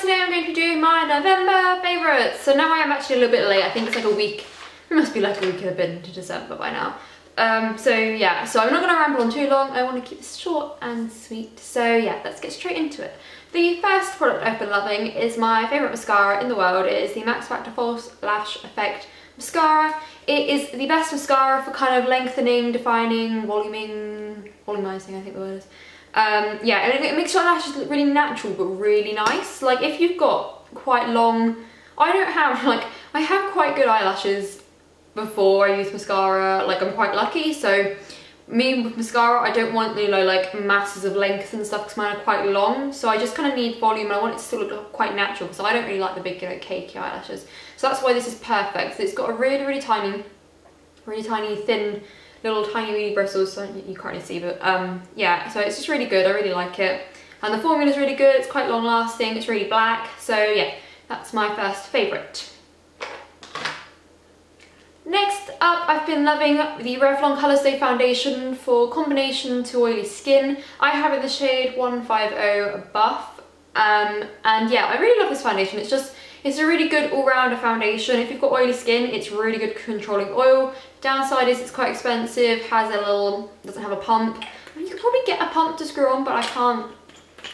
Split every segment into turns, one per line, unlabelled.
today I'm going to be doing my November favourites. So now I am actually a little bit late. I think it's like a week. It must be like a week and a bit into December by now. So yeah, so I'm not going to ramble on too long. I want to keep this short and sweet. So yeah, let's get straight into it. The first product I've been loving is my favourite mascara in the world. It is the Max Factor False Lash Effect Mascara. It is the best mascara for kind of lengthening, defining, volumizing, I think the word is. Yeah, and it makes your lashes look really natural but really nice. Like if you've got quite long, I don't have, like, I have quite good eyelashes before I use mascara. Like I'm quite lucky, so me with mascara I don't want, you know, like masses of length and stuff because mine are quite long, so I just kind of need volume and I want it to still look quite natural because I don't really like the big, you know, cakey eyelashes. So that's why this is perfect. It's got a really tiny thin little tiny weedy bristles, so you can't really see, but yeah, so it's just really good. I really like it, and the formula is really good. It's quite long lasting, it's really black, so yeah, that's my first favourite. Next up, I've been loving the Revlon Colourstay foundation for combination to oily skin. I have it in the shade 150 Buff, and yeah, I really love this foundation. It's a really good all-rounder foundation. If you've got oily skin, it's really good controlling oil. Downside is it's quite expensive, doesn't have a pump. You could probably get a pump to screw on, but I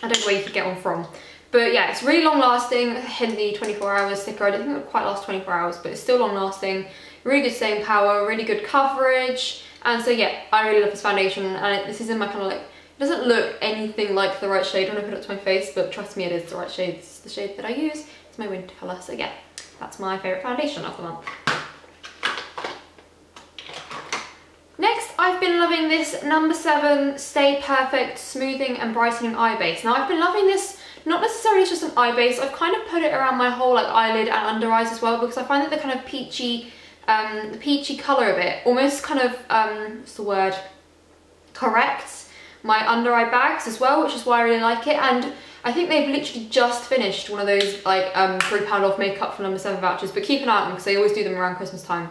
don't know where you could get one from. But yeah, it's really long lasting, hence the 24 hours sticker. I don't think it would quite last 24 hours, but it's still long lasting. Really good staying power, really good coverage. And so yeah, I really love this foundation, and this is in my kind of like, it doesn't look anything like the right shade when I put it to my face, but trust me, it is the right shade. It's the shade that I use. It's my winter colour, so yeah, that's my favourite foundation of the month. Next, I've been loving this No. 7 Stay Perfect Smoothing and Brightening Eye Base. Now, I've been loving this, not necessarily as just an eye base. I've kind of put it around my whole like eyelid and under eyes as well, because I find that the kind of peachy colour of it almost kind of, what's the word, corrects my under eye bags as well, which is why I really like it. And I think they've literally just finished one of those like £3 off makeup for No. 7 vouchers, but keep an eye on them because they always do them around Christmas time.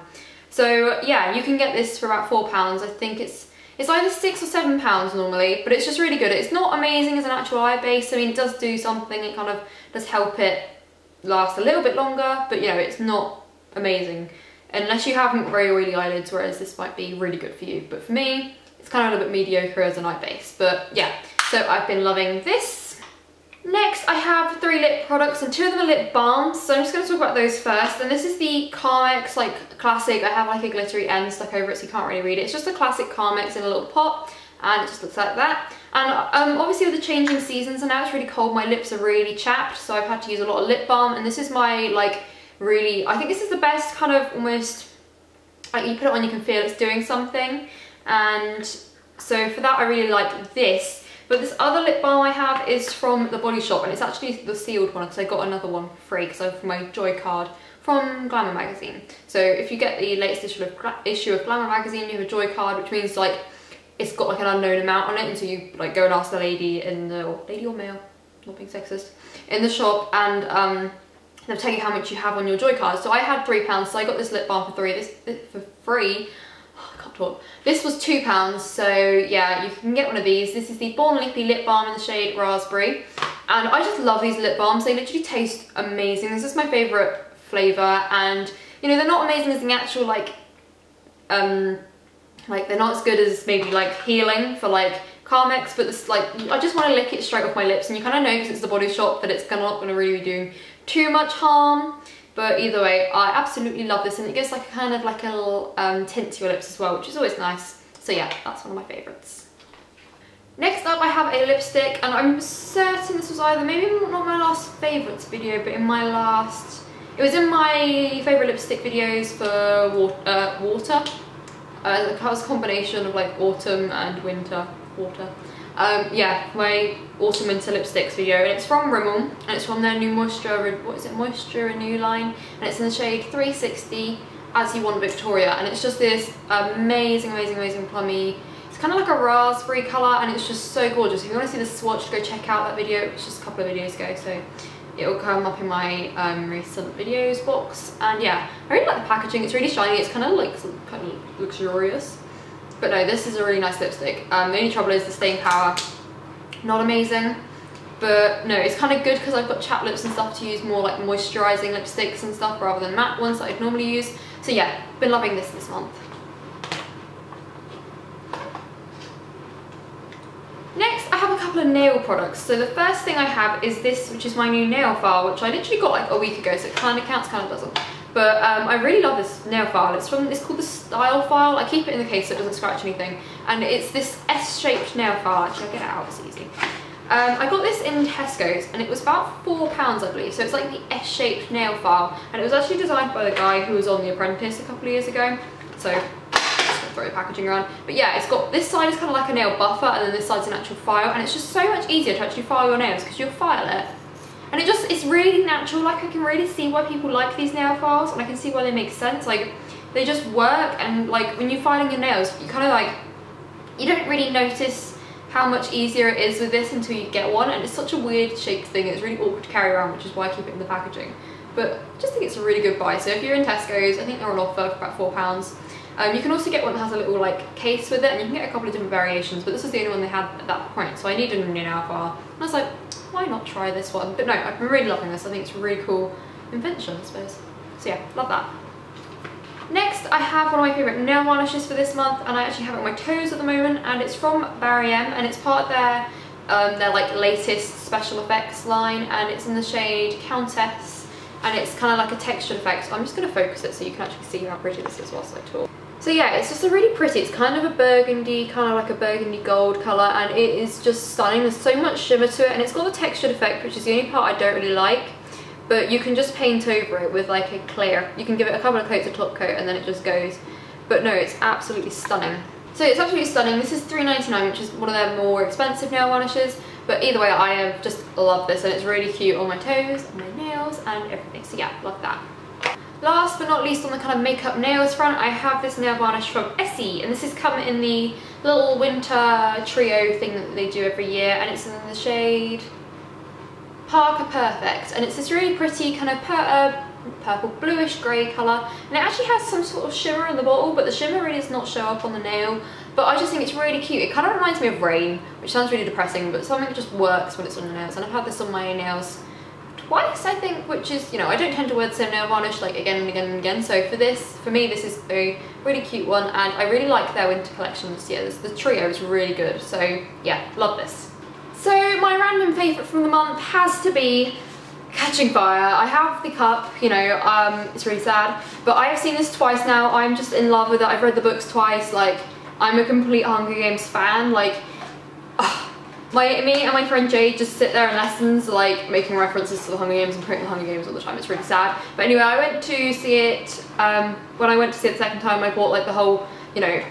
So yeah, you can get this for about £4. I think it's either £6 or £7 normally, but it's just really good. It's not amazing as an actual eye base. I mean, it does do something. It kind of does help it last a little bit longer, but you know, it's not amazing unless you haven't very oily eyelids, whereas this might be really good for you. But for me, it's kind of a little bit mediocre as an eye base. But yeah, so I've been loving this. Next, I have 3 lip products, and 2 of them are lip balms, so I'm just going to talk about those first. And this is the Carmex, like, classic. I have like a glittery end stuck over it, so you can't really read it. It's just a classic Carmex in a little pot, and it just looks like that. And obviously with the changing seasons, and now it's really cold, my lips are really chapped, so I've had to use a lot of lip balm. And this is my, like, really, I think this is the best kind of almost, like, you put it on, you can feel it's doing something. And so for that, I really like this. But this other lip balm I have is from The Body Shop, and it's actually the sealed one because I got another one for free because I have my Joy card from Glamour magazine. So if you get the latest issue of Glamour magazine, you have a Joy card, which means like it's got like an unknown amount on it, and so you like go and ask the lady in the, or lady or male, not being sexist, in the shop, and they'll tell you how much you have on your Joy card. So I had £3, so I got this lip balm for free. I can't talk. This was £2, so yeah, you can get one of these. This is the Born Lippy Lip Balm in the shade Raspberry, and I just love these lip balms. They literally taste amazing. This is my favourite flavour, and you know, they're not amazing as the actual like they're not as good as maybe like Healing for like Carmex, but this, like, I just want to lick it straight off my lips, and you kind of know because it's The Body Shop that it's not going to really be doing too much harm. But either way, I absolutely love this, and it gives like a kind of like a little tint to your lips as well, which is always nice. So yeah, that's one of my favourites. Next up, I have a lipstick, and I'm certain this was either, maybe not my last favourites video, but in my last, it was in my favourite lipstick videos for water. It was a combination of like autumn and winter water. Yeah, my autumn winter lipsticks video, and it's from Rimmel, and it's from their new Moisture, what is it, Moisture Renew line, and it's in the shade 360 As You Want Victoria, and it's just this amazing plummy, it's kind of like a raspberry colour, and it's just so gorgeous. If you want to see the swatch, go check out that video. It's just a couple of videos ago, so it'll come up in my recent videos box. And yeah, I really like the packaging. It's really shiny, it's kind of like kind of luxurious. But no, this is a really nice lipstick. The only trouble is the staying power, not amazing. But no, it's kind of good because I've got chapped lips and stuff to use more like moisturising lipsticks and stuff rather than matte ones that I'd normally use. So yeah, been loving this month. Next, I have a couple of nail products. So the first thing I have is this, which is my new nail file, which I literally got like a week ago, so it kind of counts, kind of doesn't. But I really love this nail file. It's called the Style File. I keep it in the case so it doesn't scratch anything. And it's this S-shaped nail file. Actually, I'll get it out, it's easy. I got this in Tesco's and it was about £4, I believe. So it's like the S-shaped nail file. And it was actually designed by the guy who was on The Apprentice a couple of years ago. So just gonna throw the packaging around. But yeah, it's got, this side is kind of like a nail buffer and then this side's an actual file. And it's just so much easier to actually file your nails because you'll file it. And it's really natural. Like, I can really see why people like these nail files and I can see why they make sense. Like, they just work, and like when you're filing your nails, you kind of like, you don't really notice how much easier it is with this until you get one, and it's such a weird shaped thing. It's really awkward to carry around, which is why I keep it in the packaging. But I just think it's a really good buy. So if you're in Tesco's, I think they're on offer for about £4. You can also get one that has a little like case with it, and you can get a couple of different variations, but this is the only one they had at that point, so I needed a new nail file. And I was like, why not try this one? But no, I've been really loving this. I think it's a really cool invention, I suppose. So yeah, love that. Next, I have one of my favourite nail varnishes for this month, and I actually have it on my toes at the moment, and it's from Barry M, and it's part of their like latest special effects line, and it's in the shade Countess, and it's kind of like a textured effect. So I'm just going to focus it so you can actually see how pretty this is whilst I talk. So yeah, it's just a really pretty, it's kind of a burgundy, kind of like a burgundy gold colour, and it is just stunning. There's so much shimmer to it, and it's got the textured effect, which is the only part I don't really like. But you can just paint over it with like a clear. You can give it a couple of coats of top coat and then it just goes. But no, it's absolutely stunning. So it's absolutely stunning. This is £3.99, which is one of their more expensive nail varnishes. But either way, I have just loved this, and it's really cute on my toes and my nails and everything. So yeah, love that. Last but not least, on the kind of makeup nails front, I have this nail varnish from Essie, and this is come in the little winter trio thing that they do every year, and it's in the shade Parker Perfect, and it's this really pretty kind of purple bluish grey colour, and it actually has some sort of shimmer in the bottle, but the shimmer really does not show up on the nail. But I just think it's really cute. It kind of reminds me of rain, which sounds really depressing, but something just works when it's on your nails, and I've had this on my nails twice, I think, which is, you know, I don't tend to wear the same nail varnish like again and again and again, so for me this is a really cute one, and I really like their winter collection this year. The trio is really good, so yeah, love this. So my random favourite from the month has to be Catching Fire. I have the cup, you know, it's really sad, but I have seen this twice now. I'm just in love with it. I've read the books twice. Like, I'm a complete Hunger Games fan. Like, me and my friend Jade just sit there in lessons like making references to the Hunger Games and quoting the Hunger Games all the time. It's really sad. But anyway, I went to see it, when I went to see it the second time, I bought like the whole, you know,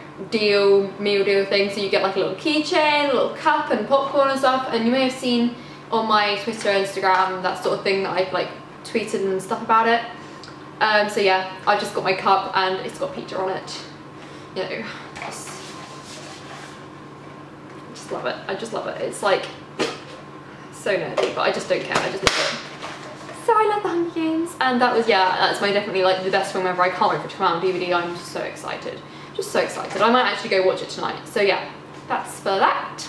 meal deal thing. So you get like a little keychain, a little cup and popcorn and stuff, and you may have seen on my Twitter, Instagram, that sort of thing that I've like tweeted and stuff about it. So yeah, I just got my cup and it's got pizza on it. You know, just love it. I just love it. It's like so nerdy, but I just don't care. I just love it. So I love the Hunger Games, and that was, yeah, that's my definitely like the best film ever. I can't wait for it to come out on DVD. I'm just so excited. Just so excited. I might actually go watch it tonight. So yeah, that's for that.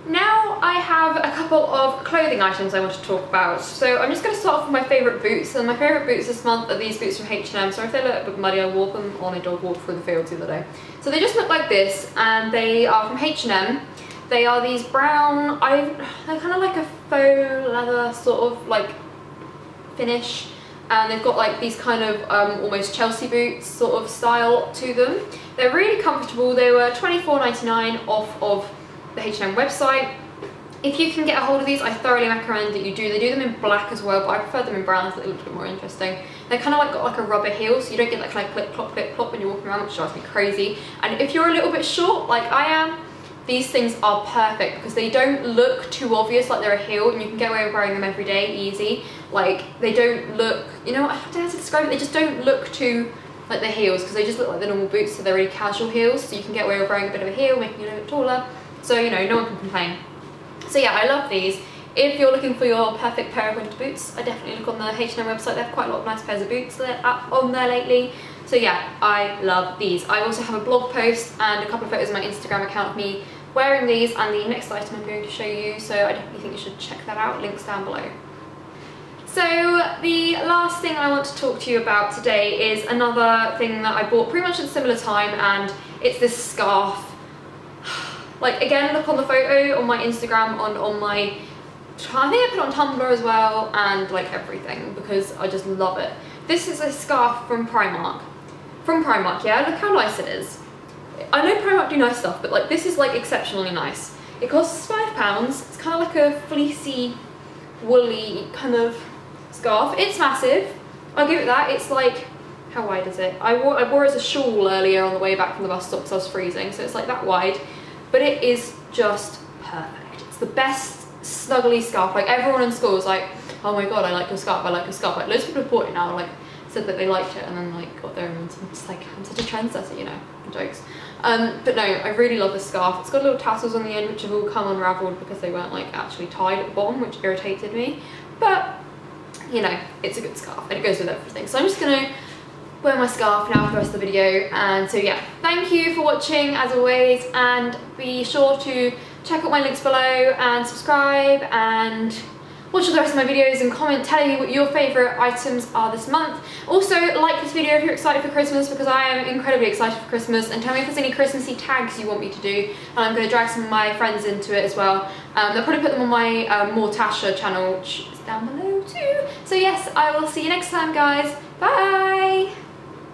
Now I have a couple of clothing items I want to talk about. So I'm just going to start off with my favourite boots, and my favourite boots this month are these boots from H&M. So if they look a bit muddy, I wore them on a dog walk through the fields the other day. So they just look like this, and they are from H&M. They are these brown, they're kind of like a faux leather sort of like finish, and they've got like these kind of almost Chelsea boots sort of style to them. They're really comfortable. They were £24.99 off of the H&M website. If you can get a hold of these, I thoroughly recommend that you do. They do them in black as well, but I prefer them in browns. They look a bit more interesting. They're kind of like got like a rubber heel, so you don't get that kind of clip clop when you're walking around, which drives me crazy. And if you're a little bit short like I am, these things are perfect because they don't look too obvious like they're a heel, and you can get away with wearing them every day easy. Like, they don't look, you know, I don't know how to describe it, they just don't look too like the heels, because they just look like the normal boots, so they're really casual heels, so you can get away with wearing a bit of a heel, making you a little bit taller, so you know, no one can complain. So yeah, I love these. If you're looking for your perfect pair of winter boots, I definitely look on the H&M website. They have quite a lot of nice pairs of boots that are on there lately. So yeah, I love these. I also have a blog post and a couple of photos on my Instagram account of me wearing these and the next item I'm going to show you, so I definitely think you should check that out, links down below. So the last thing I want to talk to you about today is another thing that I bought pretty much at a similar time, and it's this scarf. Like, again, look on the photo on my Instagram, on my, I think I put it on Tumblr as well, and like everything, because I just love it. This is a scarf from Primark. From Primark, yeah, look how nice it is. I know Primark do nice stuff, but like this is like exceptionally nice. It costs £5. It's kind of like a fleecy, woolly kind of scarf. It's massive. I'll give it that. It's like, how wide is it? I wore it as a shawl earlier on the way back from the bus stop because I was freezing, so it's like that wide. But it is just perfect. It's the best snuggly scarf. Like everyone in school was like, oh my god, I like your scarf, I like your scarf. Like loads of people have bought it now, like said that they liked it and then like got there, and I'm just like, I'm such a trendsetter, you know, jokes. But no, I really love this scarf. It's got little tassels on the end which have all come unravelled because they weren't like actually tied at the bottom, which irritated me. But you know, it's a good scarf and it goes with everything. So I'm just gonna wear my scarf now for the rest of the video. And so yeah, thank you for watching as always, and be sure to check out my links below and subscribe and watch all the rest of my videos and comment telling me what your favourite items are this month. Also, like this video if you're excited for Christmas, because I am incredibly excited for Christmas, and tell me if there's any Christmassy tags you want me to do, and I'm going to drag some of my friends into it as well. I'll probably put them on my More Tasha channel, which is down below too. So yes, I will see you next time guys. Bye!